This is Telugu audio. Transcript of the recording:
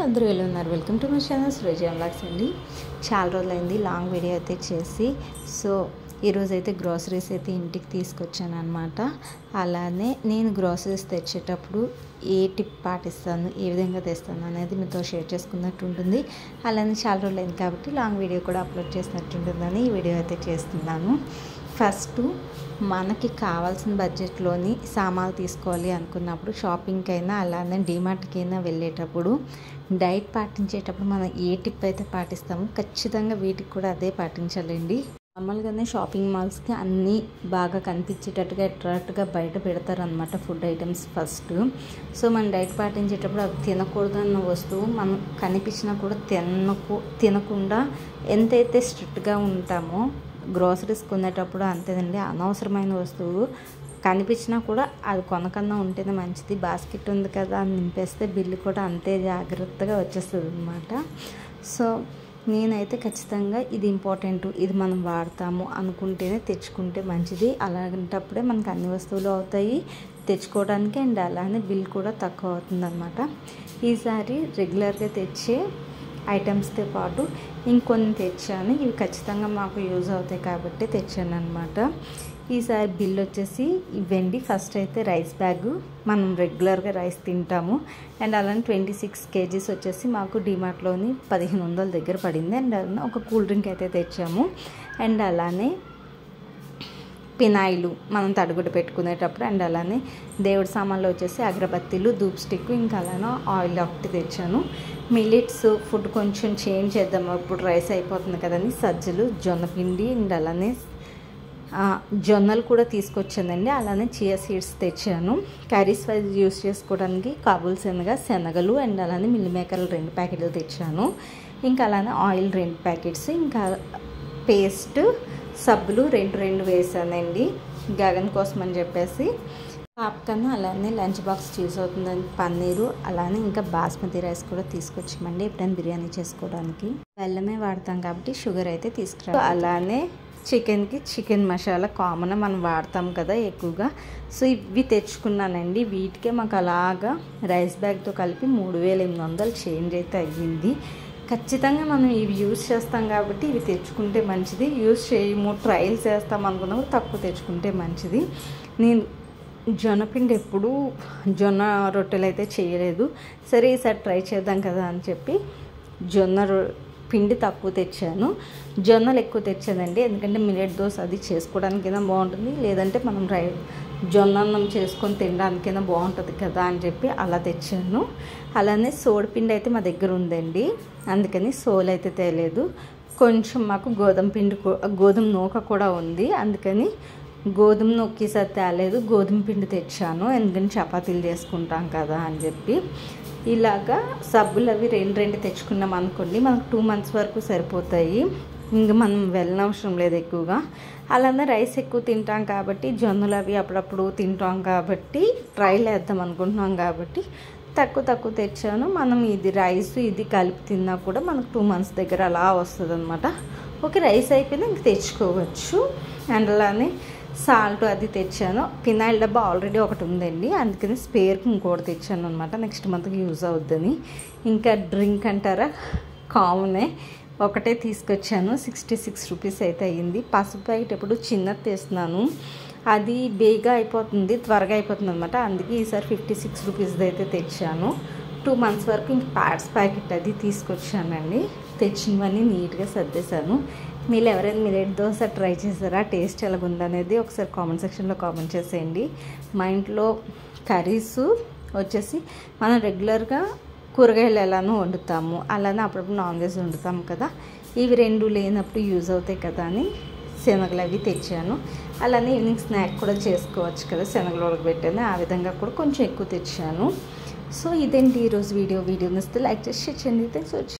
అందరూ ఎలా ఉన్నారు? Welcome to my channel Srija vlogs అండి. చాలా రోజులైంది లాంగ్ వీడియో అయితే చేసి. సో ఈరోజు అయితే గ్రోసరీస్ అయితే ఇంటికి తీసుకొచ్చాను అనమాట. అలానే నేను గ్రోసరీస్ తెచ్చేటప్పుడు ఏ టిప్ పాటిస్తాను, ఏ విధంగా తెస్తాను అనేది మీతో షేర్ చేసుకున్నట్టు ఉంటుంది. అలానే చాలా రోజులైంది కాబట్టి లాంగ్ వీడియో కూడా అప్లోడ్ చేసినట్టు ఉంటుందని ఈ వీడియో అయితే చేస్తున్నాను. ఫస్ట్ మనకి కావాల్సిన బడ్జెట్లోని సామాన్లు తీసుకోవాలి అనుకున్నప్పుడు షాపింగ్కి అయినా అలానే డీమార్ట్కి అయినా వెళ్ళేటప్పుడు డైట్ పాటించేటప్పుడు మనం ఏ టిప్ అయితే పాటిస్తామో ఖచ్చితంగా వీటికి కూడా అదే పాటించాలండి. నార్మల్గానే షాపింగ్ మాల్స్కి అన్నీ బాగా కనిపించేటట్టుగా అట్రాక్ట్గా బయట పెడతారనమాట ఫుడ్ ఐటమ్స్ ఫస్ట్. సో మనం డైట్ పాటించేటప్పుడు అవి తినకూడదన్న వస్తువు మనం కనిపించినా కూడా తినకుండా ఎంతైతే స్ట్రిక్ట్గా ఉంటామో గ్రోసరీస్ కొనేటప్పుడు అంతేనండి. అనవసరమైన వస్తువు కనిపించినా కూడా అది కొనకన్నా ఉంటేనే మంచిది. బాస్కెట్ ఉంది కదా అని నింపేస్తే బిల్లు కూడా అంతే జాగ్రత్తగా వచ్చేస్తుంది అనమాట. సో నేనైతే ఖచ్చితంగా ఇది ఇంపార్టెంట్, ఇది మనం వాడతాము అనుకుంటేనే తెచ్చుకుంటే మంచిది. అలాంటప్పుడే మనకు అన్ని వస్తువులు అవుతాయి తెచ్చుకోవడానికి, అండ్ అలానే బిల్ కూడా తక్కువ అవుతుంది అనమాట. ఈసారి రెగ్యులర్గా తెచ్చే ఐటమ్స్తో పాటు ఇంకొన్ని తెచ్చాను. ఇవి ఖచ్చితంగా మాకు యూజ్ అవుతాయి కాబట్టి తెచ్చాను అనమాట. ఈసారి బిల్ వచ్చేసి ఇవ్వండి. ఫస్ట్ అయితే రైస్ బ్యాగు, మనం రెగ్యులర్గా రైస్ తింటాము. అండ్ అలానే 26 kgs వచ్చేసి మాకు డిమార్ట్లోని 1500 దగ్గర పడింది. అండ్ అలానే ఒక కూల్ డ్రింక్ అయితే తెచ్చాము. అండ్ అలానే పినాయిలు మనం తడుగుడు పెట్టుకునేటప్పుడు, అండ్ అలానే దేవుడి సామాన్లు వచ్చేసి అగరబత్తీలు, ధూప్ స్టిక్, ఇంకా అలానే ఆయిల్ ఒకటి తెచ్చాను. మిల్లెట్స్ ఫుడ్ కొంచెం చేంజ్ చేద్దాము, ఇప్పుడు రైస్ అయిపోతుంది కదండి. సజ్జలు, జొన్నపిండి, అండ్ అలానే జొన్నలు కూడా తీసుకొచ్చానండి. అలానే చియా సీడ్స్ తెచ్చాను. కర్రీస్ వైజ్ యూస్ చేసుకోవడానికి కాబూల్ శనగలు, అండ్ అలానే మిల్ మేకర్లు 2 ప్యాకెట్లు తెచ్చాను. ఇంకా అలానే ఆయిల్ 2 ప్యాకెట్స్, ఇంకా పేస్ట్, సబ్బులు 2 వేసానండి గగన్ కోసం అని చెప్పేసి. పాప్కార్న్ అలానే లంచ్ బాక్స్ యూస్ అవుతుందని పన్నీరు, అలానే ఇంకా బాస్మతి రైస్ కూడా తీసుకొచ్చామండి ఎప్పుడైనా బిర్యానీ చేసుకోవడానికి. బెల్లమే వాడతాం కాబట్టి షుగర్ అయితే తీసుకురా. అలానే చికెన్ మసాలా కామన్ మనం వాడతాం కదా ఎక్కువగా. సో ఇవి తెచ్చుకున్నానండి. వీటికే మాకు అలాగా రైస్ బ్యాగ్తో కలిపి 3800 చేంజ్ అయితే అయ్యింది. ఖచ్చితంగా మనం ఇవి యూజ్ చేస్తాం కాబట్టి ఇవి తెచ్చుకుంటే మంచిది. యూజ్ చేయము, ట్రయల్స్ చేస్తాం అనుకున్నప్పుడు తక్కువ తెచ్చుకుంటే మంచిది. నేను జొన్నపిండి ఎప్పుడు జొన్న రొట్టెలు అయితే చేయలేదు. సరే ఈసారి ట్రై చేద్దాం కదా అని చెప్పి పిండి తక్కువ తెచ్చాను, జొన్నలు ఎక్కువ తెచ్చానండి. ఎందుకంటే మిల్లెట్ దోశ అది చేసుకోవడానికైనా బాగుంటుంది, లేదంటే మనం జొన్న అన్నం చేసుకొని తినడానికైనా బాగుంటుంది కదా అని చెప్పి అలా తెచ్చాను. అలానే సోడిపిండి అయితే మా దగ్గర ఉందండి, అందుకని సోలు అయితే తేలేదు. కొంచెం మాకు గోధుమ నూక కూడా ఉంది, అందుకని గోధుమ నొక్కిసారి తేలేదు, గోధుమ పిండి తెచ్చాను. ఎందుకని చపాతీలు చేసుకుంటాం కదా అని చెప్పి. ఇలాగా సబ్బులు అవి 2 తెచ్చుకున్నాం అనుకోండి, మనకు 2 months వరకు సరిపోతాయి. ఇంకా మనం వెళ్ళనవసరం లేదు ఎక్కువగా. అలానే రైస్ ఎక్కువ తింటాం కాబట్టి, జొన్నలు అవి అప్పుడప్పుడు తింటాం కాబట్టి, ట్రైల్ వేద్దాం అనుకుంటున్నాం కాబట్టి తక్కువ తెచ్చాను. మనం ఇది రైస్ ఇది కలిపి తిన్నా కూడా మనకు 2 months దగ్గర అలా వస్తుంది అనమాట. ఓకే, రైస్ అయిపోయినా ఇంక తెచ్చుకోవచ్చు. అండ్ అలానే సాల్ట్ అది తెచ్చాను. పినాయిల్ డబ్బా ఆల్రెడీ ఒకటి ఉందండి, అందుకని స్పేర్కి ఇంకోటి తెచ్చాను అనమాట, నెక్స్ట్ మంత్కి యూజ్ అవుద్దని. ఇంకా డ్రింక్ అంటారా, కామనే ఒకటే తీసుకొచ్చాను. 66 రూపీస్ అయితే అయ్యింది. పసుపు ప్యాకెట్ ఎప్పుడు చిన్నది తెస్తున్నాను, అది త్వరగా అయిపోతుంది అనమాట. అందుకే ఈసారి 56 రూపీస్ది అయితే తెచ్చాను. 2 months వరకు ఇంక ప్యాడ్స్ ప్యాకెట్ అది తీసుకొచ్చానండి. తెచ్చినవన్నీ నీట్గా సర్దేశాను. మీరు ఎవరైనా మిల్లెట్ దోశ ట్రై చేస్తారా, టేస్ట్ ఎలాగుందనేది ఒకసారి కామెంట్ సెక్షన్లో కామెంట్ చేసేయండి. మా ఇంట్లో కర్రీస్ వచ్చేసి మనం రెగ్యులర్గా కూరగాయలు ఎలానో వండుతాము, అలానే అప్పుడప్పుడు నాన్ వెజ్ వండుతాము కదా. ఇవి 2 లేనప్పుడు యూజ్ అవుతాయి కదా అని శనగలు అవి తెచ్చాను. అలానే ఈవినింగ్ స్నాక్ కూడా చేసుకోవచ్చు కదా, శనగలు ఉడకబెట్టాను. ఆ విధంగా కూడా కొంచెం ఎక్కువ తెచ్చాను. సో ఇదేంటి ఈరోజు వీడియో నచ్చితే లైక్ చేసి షేర్ చేయండి. Thanks for watching.